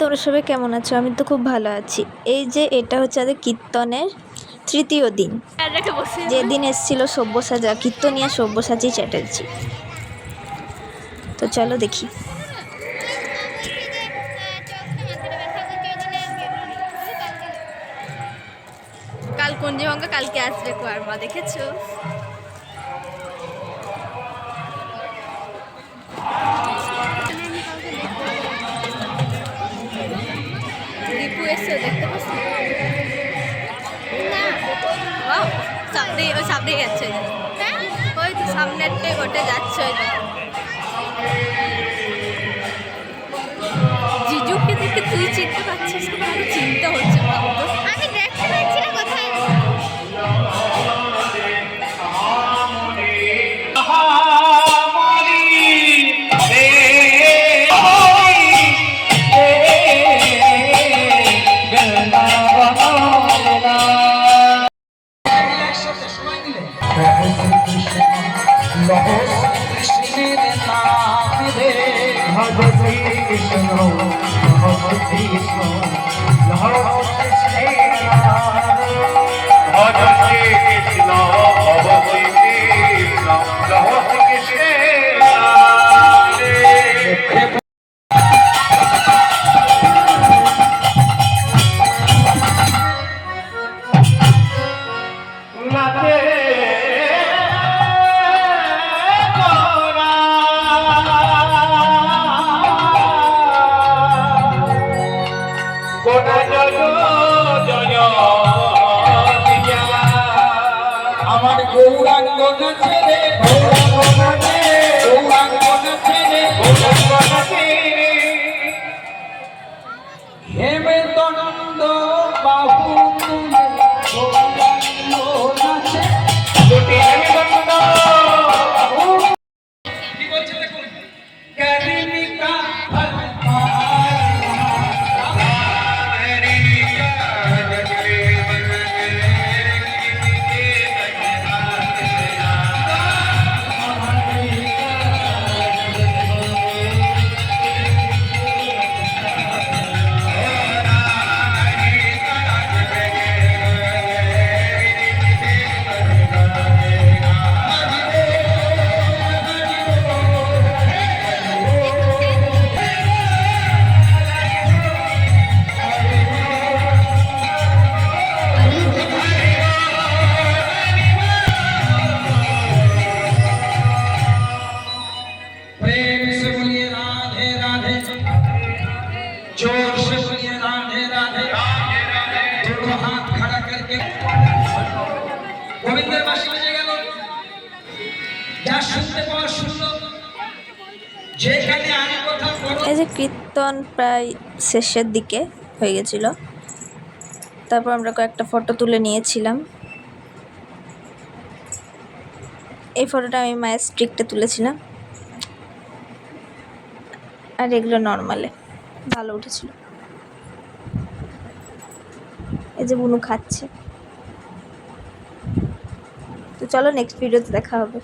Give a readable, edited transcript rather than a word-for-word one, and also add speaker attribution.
Speaker 1: তোমরা সবাই কেমন আছো? আমি তো খুব ভালো আছি। এই যে এটা হচ্ছে আমাদের কীর্তনের তৃতীয় দিন, যেদিন এসেছিল সব্যসাচী, কীর্তনিয়া সব্যসাচী চ্যাটার্জি। তো চলো দেখি।
Speaker 2: কাল কুঞ্জিভঙ্গ কালকে আসবে কোয়ারমা, দেখেছো? দীপু এসেও দেখতে পাচ্ছ? ওই সামনে যাচ্ছে, ওই তো সামনেরটাই ওটা যাচ্ছে। ওই জিজুকে দেখে তুই চিনতে পারছিস না? আমার চিন্তা হচ্ছে, আমি দেখতে পাচ্ছি না কোথায়।
Speaker 3: আমার গৌরাঙ্গ নাচে রে, গৌরাঙ্গ নাচে, গৌরাঙ্গ নাচে রে, গৌরাঙ্গ নাচে হেমন্তনন্দ বাহু তুলে গৌরাঙ্গ নাচে, দুটি হেমন্তনন্দ বাহু। কি বলছে দেখুন, কারিনিকা जोर से बोलिए राधे राधे, दोनों हाथ खड़ा करके गोविंदेर बांशी बेजे गेल, যা শুনতে পাওয়া শুনলো, যেখানে আমি কথা বলবো।
Speaker 1: এই যে কীর্তন প্রায় শেষের দিকে হয়ে গেছিল, তারপর আমরা কয়েকটা ফটো তুলে নিয়েছিলাম। এই ফটোটা আমি মায়ের স্ট্রিক্টে তুলেছিলাম, আর এগুলো নর্মালে ভালো উঠেছিল। এই যে বুনু খাচ্ছে। তো চলো নেক্সট ভিডিওতে দেখা হবে।